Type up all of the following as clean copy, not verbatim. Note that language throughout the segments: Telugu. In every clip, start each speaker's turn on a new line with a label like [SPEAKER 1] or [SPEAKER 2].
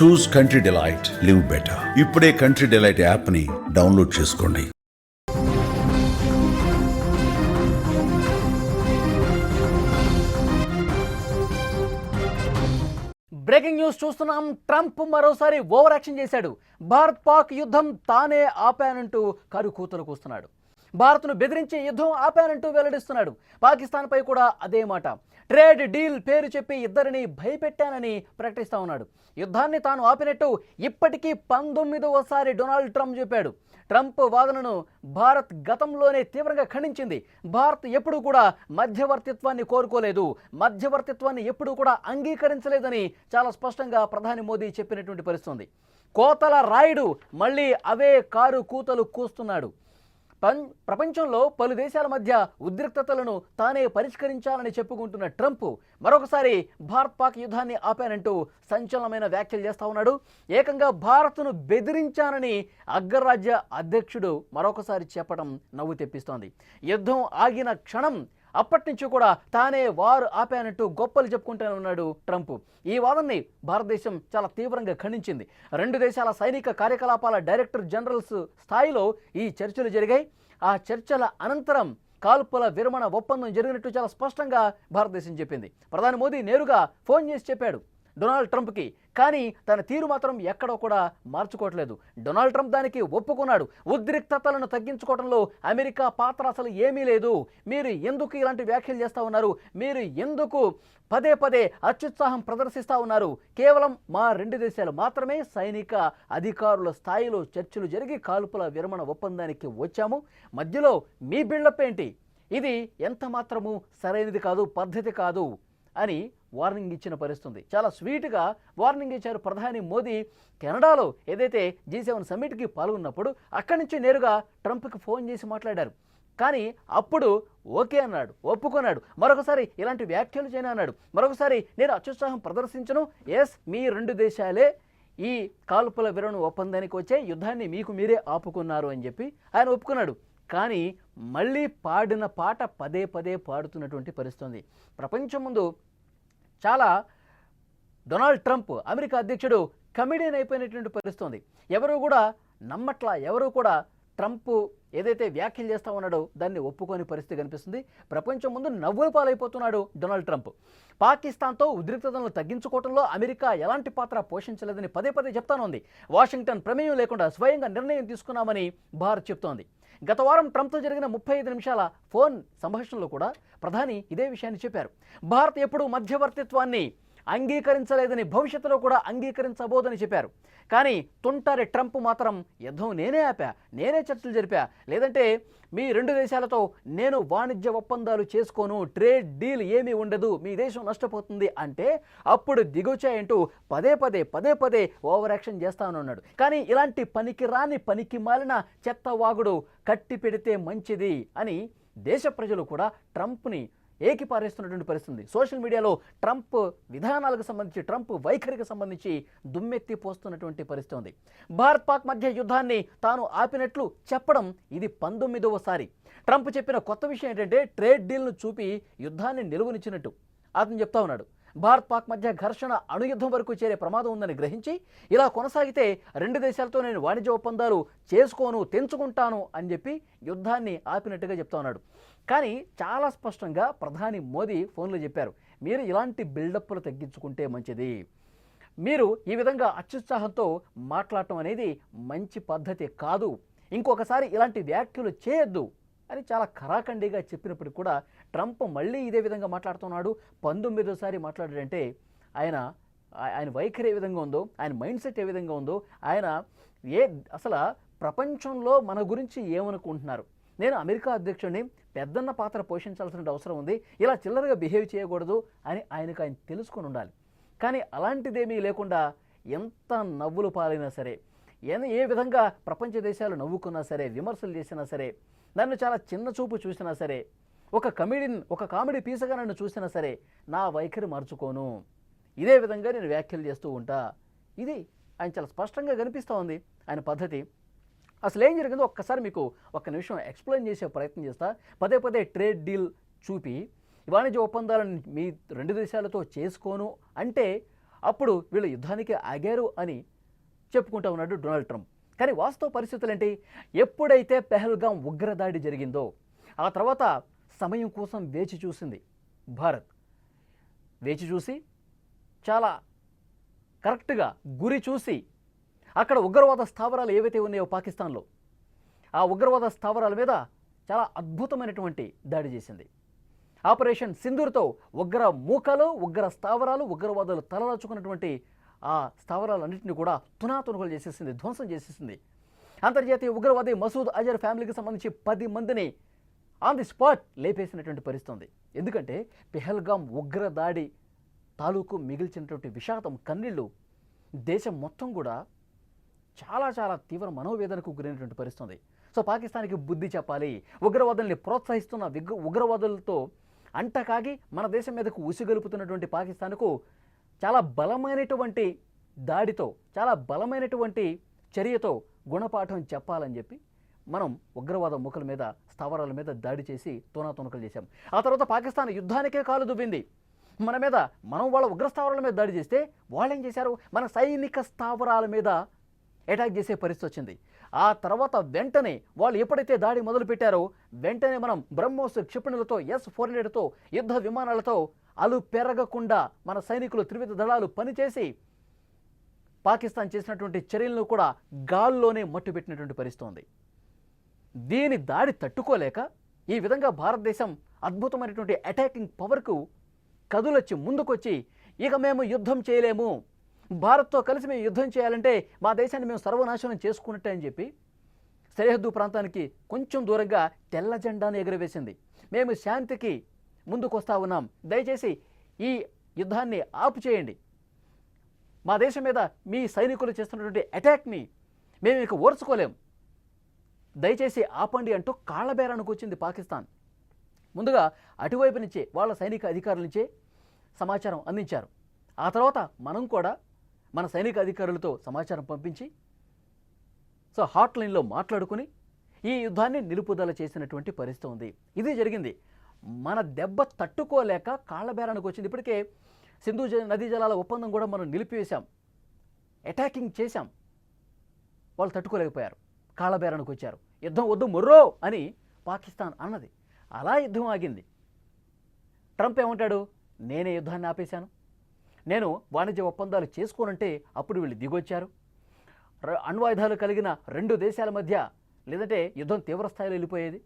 [SPEAKER 1] చూస్ కంట్రీ డిలైట్, లివ్ బెటర్. ఇప్పుడే కంట్రీ డిలైట్ యాప్ని డౌన్లోడ్ చేసుకోండి.
[SPEAKER 2] బ్రేకింగ్ న్యూస్ చూస్తున్నాం. ట్రంప్ మరోసారి ఓవర్ యాక్షన్ చేశాడు. భారత్ పాక్ యుద్ధం తానే ఆపానంటూ కరుకూతలు కూస్తున్నాడు. భారత్ను బెదిరించి యుద్ధం ఆపానంటూ వెల్లడిస్తున్నాడు. పాకిస్తాన్పై కూడా అదే మాట. ట్రేడ్ డీల్ పేరు చెప్పి ఇద్దరిని భయపెట్టానని ప్రకటిస్తా ఉన్నాడు. యుద్ధాన్ని తాను ఆపినట్టు ఇప్పటికీ 19వసారి డొనాల్డ్ ట్రంప్ చెప్పాడు. ట్రంప్ వాదనను భారత్ గతంలోనే తీవ్రంగా ఖండించింది. భారత్ ఎప్పుడూ కూడా మధ్యవర్తిత్వాన్ని కోరుకోలేదు, మధ్యవర్తిత్వాన్ని ఎప్పుడూ కూడా అంగీకరించలేదని చాలా స్పష్టంగా ప్రధాని మోదీ చెప్పినటువంటి పరిస్థితి. కోతల రాయుడు మళ్ళీ అవే కారు కూతలు కూస్తున్నాడు. ప్రపంచంలో పలు దేశాల మధ్య ఉద్రిక్తతలను తానే పరిష్కరించాలని చెప్పుకుంటున్న ట్రంప్ మరొకసారి భారత్ పాక్ యుద్ధాన్ని ఆపానంటూ సంచలనమైన వ్యాఖ్యలు చేస్తూ ఉన్నాడు. ఏకంగా భారత్ను బెదిరించానని అగ్రరాజ్య అధ్యక్షుడు మరొకసారి చెప్పడం నవ్వు తెప్పిస్తోంది. యుద్ధం ఆగిన క్షణం అప్పటి నుంచి కూడా తానే వారు ఆపానంటూ గొప్పలు చెప్పుకుంటూనే ఉన్నాడు ట్రంప్. ఈ వాదనని భారతదేశం చాలా తీవ్రంగా ఖండించింది. రెండు దేశాల సైనిక కార్యకలాపాల డైరెక్టర్ జనరల్స్ స్థాయిలో ఈ చర్చలు జరిగాయి. ఆ చర్చల అనంతరం కాల్పుల విరమణ ఒప్పందం జరిగినట్టు చాలా స్పష్టంగా భారతదేశం చెప్పింది. ప్రధాని మోదీ నేరుగా ఫోన్ చేసి చెప్పాడు డొనాల్డ్ ట్రంప్కి. కానీ తన తీరు మాత్రం ఎక్కడో కూడా మార్చుకోవట్లేదు. డొనాల్డ్ ట్రంప్ దానికి ఒప్పుకున్నాడు. ఉద్రిక్తతలను తగ్గించుకోవడంలో అమెరికా పాత్ర అసలు ఏమీ లేదు. మీరు ఎందుకు ఇలాంటి వ్యాఖ్యలు చేస్తూ ఉన్నారు? మీరు ఎందుకు పదే పదే అత్యుత్సాహం ప్రదర్శిస్తూ ఉన్నారు? కేవలం మా రెండు దేశాలు మాత్రమే సైనిక అధికారుల స్థాయిలో చర్చలు జరిగి కాల్పుల విరమణ ఒప్పందానికి వచ్చాము. మధ్యలో మీ బిల్డప్ ఏంటి? ఇది ఎంత మాత్రము సరైనది కాదు, పద్ధతి కాదు అని వార్నింగ్ ఇచ్చిన పరిస్థితుంది. చాలా స్వీట్గా వార్నింగ్ ఇచ్చారు ప్రధాని మోదీ. కెనడాలో ఏదైతే G7 సమ్మిట్కి పాల్గొన్నప్పుడు అక్కడి నుంచి నేరుగా ట్రంప్కి ఫోన్ చేసి మాట్లాడారు. కానీ అప్పుడు ఓకే అన్నాడు, ఒప్పుకున్నాడు. మరొకసారి ఇలాంటి వ్యాఖ్యలు చేయను అన్నాడు. మరొకసారి నేను అత్యుత్సాహం ప్రదర్శించను, ఎస్ మీ రెండు దేశాలే ఈ కాల్పుల విరమణ ఒప్పందానికి వచ్చే యుద్ధాన్ని మీకు మీరే ఆపుకున్నారు అని చెప్పి ఆయన ఒప్పుకున్నాడు. కానీ మళ్ళీ పాడిన పాట పదే పదే పాడుతున్నటువంటి పరిస్థితి. ప్రపంచం ముందు చాలా డొనాల్డ్ ట్రంప్ అమెరికా అధ్యక్షుడు కమెడియన్ అయిపోయినటువంటి పరిస్థితి. ఎవరు కూడా నమ్మట్లా, ఎవరు కూడా ట్రంప్ ఏదైతే వ్యాఖ్యలు చేస్తూ ఉన్నాడో దాన్ని ఒప్పుకోని పరిస్థితి కనిపిస్తుంది. ప్రపంచం ముందు నవ్వుల పాలైపోతున్నాడు డొనాల్డ్ ట్రంప్. పాకిస్తాన్తో ఉద్రిక్తతలను తగ్గించుకోవడంలో అమెరికా ఎలాంటి పాత్ర పోషించలేదని పదే పదే చెప్తానుంది. వాషింగ్టన్ ప్రమేయం లేకుండా స్వయంగా నిర్ణయం తీసుకున్నామని భారత్ చెప్తోంది. గత వారం ట్రంప్తో జరిగిన 35 నిమిషాల ఫోన్ సంభాషణలో కూడా ప్రధాని ఇదే విషయాన్ని చెప్పారు. భారత్ ఎప్పుడూ మధ్యవర్తిత్వాన్ని అంగీకరించలేదని, భవిష్యత్తులో కూడా అంగీకరించబోదని చెప్పారు. కానీ తుంటారి ట్రంప్ మాత్రం యుద్ధం నేనే ఆపా, నేనే చర్చలు జరిపా, లేదంటే మీ రెండు దేశాలతో నేను వాణిజ్య ఒప్పందాలు చేసుకోను, ట్రేడ్ డీల్ ఏమీ ఉండదు, మీ దేశం నష్టపోతుంది అంటే అప్పుడు దిగొచ్చాయంటూ పదే పదే ఓవర్ యాక్షన్ చేస్తానన్నాడు. కానీ ఇలాంటి పనికి మాలిన చెత్త వాగుడు కట్టి పెడితే మంచిది అని దేశ ప్రజలు కూడా ట్రంప్ని ఏకిపారేస్తున్నటువంటి పరిస్థితి. సోషల్ మీడియాలో ట్రంప్ విధానాలకు సంబంధించి, ట్రంప్ వైఖరికి సంబంధించి దుమ్మెత్తి పోస్తున్నటువంటి పరిస్థితి ఉంది. భారత్ పాక్ మధ్య యుద్ధాన్ని తాను ఆపినట్లు చెప్పడం ఇది 19వసారి. ట్రంప్ చెప్పిన కొత్త విషయం ఏంటంటే ట్రేడ్ డీల్ను చూపి యుద్ధాన్ని నిలువనిచ్చినట్టు అతను చెప్తా ఉన్నాడు. భారత్ పాక్ మధ్య ఘర్షణ అణుయుద్ధం వరకు చేరే ప్రమాదం ఉందని గ్రహించి ఇలా కొనసాగితే రెండు దేశాలతో నేను వాణిజ్య ఒప్పందాలు చేసుకోను, తెంచుకుంటాను అని చెప్పి యుద్ధాన్ని ఆపినట్టుగా చెప్తా ఉన్నాడు. కానీ చాలా స్పష్టంగా ప్రధాని మోదీ ఫోన్లో చెప్పారు, మీరు ఇలాంటి బిల్డప్లు తగ్గించుకుంటే మంచిది, మీరు ఈ విధంగా అత్యుత్సాహంతో మాట్లాడటం అనేది మంచి పద్ధతి కాదు, ఇంకొకసారి ఇలాంటి వ్యాఖ్యలు చేయొద్దు అని చాలా ఖరాఖండిగా చెప్పినప్పటికీ కూడా ట్రంప్ మళ్ళీ ఇదే విధంగా మాట్లాడుతున్నాడు. 19వసారి మాట్లాడాడంటే ఆయన వైఖరి ఏ విధంగా ఉందో, ఆయన మైండ్ సెట్ ఏ విధంగా ఉందో, ఆయన అసలు ప్రపంచంలో మన గురించి ఏమనుకుంటున్నారు, నేను అమెరికా అధ్యక్షుడిని, పెద్దన్న పాత్ర పోషించాల్సిన అవసరం ఉంది, ఇలా చిల్లరగా బిహేవ్ చేయకూడదు అని ఆయన తెలుసుకొని ఉండాలి. కానీ అలాంటిదేమీ లేకుండా ఎంత నవ్వులు పాలైనా సరే, ఏ విధంగా ప్రపంచ దేశాలు నవ్వుకున్నా సరే, విమర్శలు చేసినా సరే, నన్ను చాలా చిన్న చూపు చూసినా సరే, ఒక కామెడీ పీసగా నన్ను చూసినా సరే నా వైఖరి మార్చుకోను, ఇదే విధంగా నేను వ్యాఖ్యలు చేస్తూ ఉంటా. ఇది ఆయన చాలా స్పష్టంగా కనిపిస్తూ ఉంది ఆయన పద్ధతి. అసలు ఏం జరిగిందో ఒక్కసారి మీకు ఒక్క నిమిషం ఎక్స్ప్లెయిన్ చేసే ప్రయత్నం చేస్తా. పదే ట్రేడ్ డీల్ చూపి వాణిజ్య ఒప్పందాలను మీ రెండు దేశాలతో చేసుకోను అంటే అప్పుడు వీళ్ళు యుద్ధానికి ఆగారు అని చెప్పుకుంటూ ఉన్నాడు డొనాల్డ్ ట్రంప్. కానీ వాస్తవ పరిస్థితులు ఏంటి? ఎప్పుడైతే పెహల్గాం ఉగ్రదాడి జరిగిందో ఆ తర్వాత సమయం కోసం వేచి చూసింది భారత్. వేచి చూసి చాలా కరెక్ట్గా గురి చూసి అక్కడ ఉగ్రవాద స్థావరాలు ఏవైతే ఉన్నాయో పాకిస్తాన్లో, ఆ ఉగ్రవాద స్థావరాల మీద చాలా అద్భుతమైనటువంటి దాడి చేసింది. ఆపరేషన్ సింధూర్తో ఉగ్ర మూకలు, ఉగ్ర స్థావరాలు, ఉగ్రవాదులు తలదాచుకున్నటువంటి ఆ స్థావరాలన్నింటినీ కూడా తునాతునకలు చేసేసింది, ధ్వంసం చేసేసింది. అంతర్జాతీయ ఉగ్రవాది మసూద్ అజర్ ఫ్యామిలీకి సంబంధించి 10 మందిని ఆన్ ది స్పాట్ లేపేసినటువంటి పరిస్థితి. ఎందుకంటే పెహల్గాం ఉగ్రదాడి తాలూకు మిగిల్చినటువంటి విషాదం, కన్నీళ్లు దేశం మొత్తం కూడా చాలా చాలా తీవ్ర మనోవేదనకు గురైనటువంటి పరిస్థితి. సో పాకిస్తాన్కి బుద్ధి చెప్పాలి. ఉగ్రవాదుల్ని ప్రోత్సహిస్తున్న ఉగ్రవాదులతో అంటకాగి మన దేశం మీదకు ఉసిగొలుపుతున్నటువంటి పాకిస్తాన్కు చాలా బలమైనటువంటి దాడితో, చాలా బలమైనటువంటి చర్యతో గుణపాఠం చెప్పాలని చెప్పి మనం ఉగ్రవాద ముఖల మీద, స్థావరాల మీద దాడి చేసి తోనాతోనకలు చేశాం. ఆ తర్వాత పాకిస్తాన్ యుద్ధానికే కాలు దువ్వింది. మన మీద, మనం వాళ్ళ ఉగ్ర స్థావరాల మీద దాడి చేస్తే వాళ్ళు ఏం చేశారు? మన సైనిక స్థావరాల మీద అటాక్ చేసే పరిస్థితి వచ్చింది. ఆ తర్వాత వెంటనే వాళ్ళు ఎప్పుడైతే దాడి మొదలు పెట్టారో వెంటనే మనం బ్రహ్మోస్ క్షిపణులతో, S-400తో, యుద్ధ విమానాలతో అలు పెరగకుండా మన సైనికులు త్రివిధ దళాలు పనిచేసి పాకిస్తాన్ చేసినటువంటి చర్యలను కూడా గాల్లోనే మట్టుబెట్టినటువంటి పరిస్థితి ఉంది. దీని దాడి తట్టుకోలేక ఈ విధంగా భారతదేశం అద్భుతమైనటువంటి అటాకింగ్ పవర్కు కదులొచ్చి ముందుకొచ్చి ఇక మేము యుద్ధం చేయలేము, భారత్తో కలిసి మేము యుద్ధం చేయాలంటే మా దేశాన్ని మేము సర్వనాశనం చేసుకున్నట్టే అని చెప్పి సరిహద్దు ప్రాంతానికి కొంచెం దూరంగా తెల్ల జెండాను ఎగురవేసింది. మేము శాంతికి ముందుకొస్తా ఉన్నాం, దయచేసి ఈ యుద్ధాన్ని ఆపు చేయండి, మా దేశం మీద మీ సైనికులు చేస్తున్నటువంటి అటాక్ని మేము ఇక ఓర్చుకోలేం, దయచేసి ఆపండి అంటూ కాళ్ళబేరానికి వచ్చింది పాకిస్తాన్. ముందుగా అటువైపు నుంచే వాళ్ళ సైనిక అధికారుల నుంచే సమాచారం అందించారు. ఆ తర్వాత మనం కూడా మన సైనిక అధికారులతో సమాచారం పంపించి హాట్లైన్లో మాట్లాడుకుని ఈ యుద్ధాన్ని నిలుపుదల చేసినటువంటి పరిస్థితి ఉంది. ఇది జరిగింది. మన దెబ్బ తట్టుకోలేక కాళ్ళబేరానికి వచ్చింది. ఇప్పటికే సింధు నదీ జలాల ఒప్పందం కూడా మనం నిలిపివేశాం, అటాకింగ్ చేశాం, వాళ్ళు తట్టుకోలేకపోయారు, కాళ్ళబేరానికి వచ్చారు. యుద్ధం వద్దు మొర్రో అని పాకిస్తాన్ అన్నది. అలా యుద్ధం ఆగింది. ట్రంప్ ఏమంటాడు? నేనే యుద్ధాన్ని ఆపేశాను, నేను వాణిజ్య ఒప్పందాలు చేసుకోనంటే అప్పుడు వీళ్ళు దిగొచ్చారు, అణ్వాయుధాలు కలిగిన 2 దేశాల మధ్య లేదంటే యుద్ధం తీవ్రస్థాయిలో వెళ్ళిపోయేది,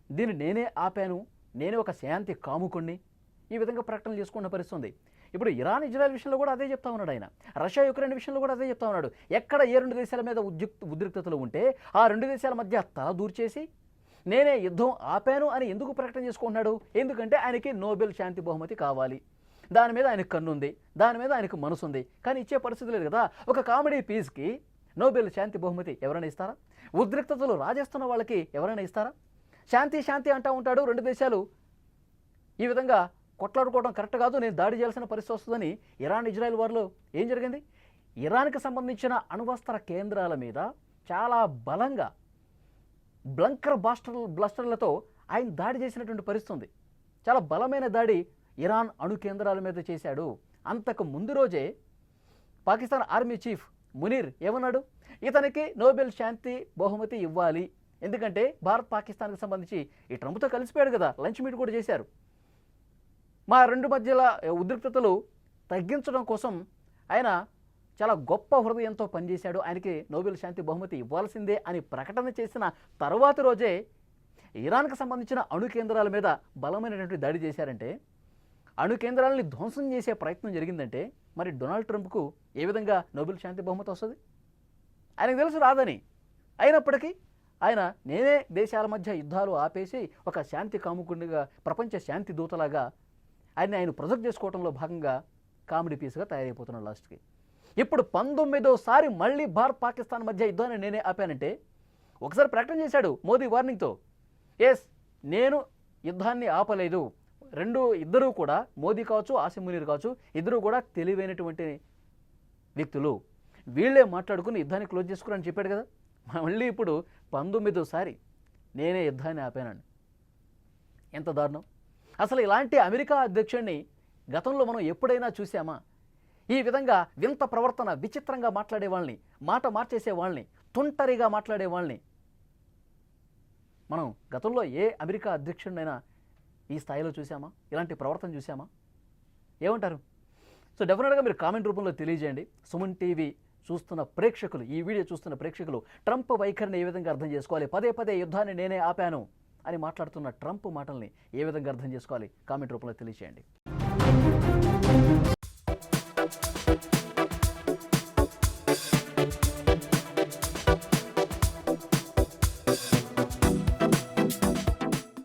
[SPEAKER 2] దీన్ని నేనే ఆపాను, నేనే ఒక శాంతి కాముకుణ్ణి, ఈ విధంగా ప్రకటనలు చేసుకున్న పరిస్థితి. ఇప్పుడు ఇరాన్ ఇజ్రాయెల్ విషయంలో కూడా అదే చెప్తా ఉన్నాడు ఆయన. రష్యా యుక్రెయిన్ విషయంలో కూడా అదే చెప్తా ఉన్నాడు. ఎక్కడ ఏ 2 దేశాల మీద ఉద్రిక్తతలు ఉంటే ఆ 2 దేశాల మధ్య తల దూర్చేసి నేనే యుద్ధం ఆపాను అని ఎందుకు ప్రకటన చేసుకుంటున్నాడు? ఎందుకంటే ఆయనకి నోబెల్ శాంతి బహుమతి కావాలి, దాని మీద ఆయనకు కన్నుంది, దాని మీద ఆయనకు మనసు ఉంది. కానీ ఇచ్చే పరిస్థితి లేదు కదా. ఒక కామెడీ పీస్కి నోబెల్ శాంతి బహుమతి ఎవరైనా ఇస్తారా? ఉద్రిక్తతలు రాజేస్తున్న వాళ్ళకి ఎవరైనా ఇస్తారా? శాంతి శాంతి అంటూ ఉంటాడు. 2 దేశాలు ఈ విధంగా కొట్లాడుకోవడం కరెక్ట్ కాదు, నేను దాడి చేయాల్సిన పరిస్థితి వస్తుందని ఇరాన్ ఇజ్రాయెల్ వార్లో ఏం జరిగింది? ఇరాన్కి సంబంధించిన అణ్వస్త్ర కేంద్రాల మీద చాలా బలంగా బ్లంకర్ బ్లస్టర్లతో ఆయన దాడి చేసినటువంటి పరిస్థితి ఉంది. చాలా బలమైన దాడి ఇరాన్ అణు కేంద్రాల మీద చేశాడు. అంతకు ముందు రోజే పాకిస్తాన్ ఆర్మీ చీఫ్ మునీర్ ఏమన్నాడు? ఇతనికి నోబెల్ శాంతి బహుమతి ఇవ్వాలి, ఎందుకంటే భారత్ పాకిస్తాన్కి సంబంధించి ఈ ట్రంప్తో కలిసిపోయాడు కదా, లంచ్ మీట్ కూడా చేశారు. మా 2 మధ్యల ఉద్రిక్తతలు తగ్గించడం కోసం ఆయన చాలా గొప్ప హృదయంతో పనిచేశాడు, ఆయనకి నోబెల్ శాంతి బహుమతి ఇవ్వాల్సిందే అని ప్రకటన చేసిన తర్వాతి రోజే ఇరాన్కి సంబంధించిన అణు కేంద్రాల మీద బలమైనటువంటి దాడి చేశారంటే, అణు కేంద్రాలని ధ్వంసం చేసే ప్రయత్నం జరిగిందంటే మరి డొనాల్డ్ ట్రంప్కు ఏ విధంగా నోబెల్ శాంతి బహుమతి వస్తుంది? ఆయనకు తెలుసు రాదని. అయినప్పటికీ ఆయన నేనే దేశాల మధ్య యుద్ధాలు ఆపేసి ఒక శాంతి కాముకునిగా, ప్రపంచ శాంతి దూతలాగా ఆయన ప్రొజెక్ట్ చేసుకోవడంలో భాగంగా కామెడీ పీస్గా తయారైపోతున్నాడు లాస్ట్కి. ఇప్పుడు 19వ మళ్ళీ భారత్ పాకిస్తాన్ మధ్య యుద్ధాన్ని నేనే ఆపానంటే, ఒకసారి ప్రకటన చేశాడు మోదీ వార్నింగ్తో, ఎస్ నేను యుద్ధాన్ని ఆపలేదు. ఇద్దరూ కూడా, మోదీ కావచ్చు, ఆసిమ్ మునీర్ కావచ్చు, ఇద్దరూ కూడా తెలివైనటువంటి వ్యక్తులు, వీళ్ళే మాట్లాడుకుని యుద్ధాన్ని క్లోజ్ చేసుకుని చెప్పాడు కదా. మళ్ళీ ఇప్పుడు 19వ నేనే యుద్ధాన్ని ఆపానండి. ఎంత దారుణం! అసలు ఇలాంటి అమెరికా అధ్యక్షుడిని గతంలో మనం ఎప్పుడైనా చూసామా? ఈ విధంగా వింత ప్రవర్తన, విచిత్రంగా మాట్లాడే వాళ్ళని, మాట మార్చేసే వాళ్ళని, తుంటరిగా మాట్లాడే వాళ్ళని మనం గతంలో ఏ అమెరికా అధ్యక్షుడినైనా ఈ స్థాయిలో చూసామా? ఇలాంటి ప్రవర్తన చూసామా? ఏమంటారు? సో డెఫినెట్గా మీరు కామెంట్ రూపంలో తెలియజేయండి. సుమన్ టీవీ చూస్తున్న ప్రేక్షకులు, ఈ వీడియో చూస్తున్న ప్రేక్షకులు ట్రంప్ వైఖరిని ఏ విధంగా అర్థం చేసుకోవాలి? పదే పదే యుద్ధాన్ని నేనే ఆపాను అని మాట్లాడుతున్న ట్రంప్ మాటల్ని ఏ విధంగా అర్థం చేసుకోవాలి? కామెంట్ రూపంలో తెలియజేయండి.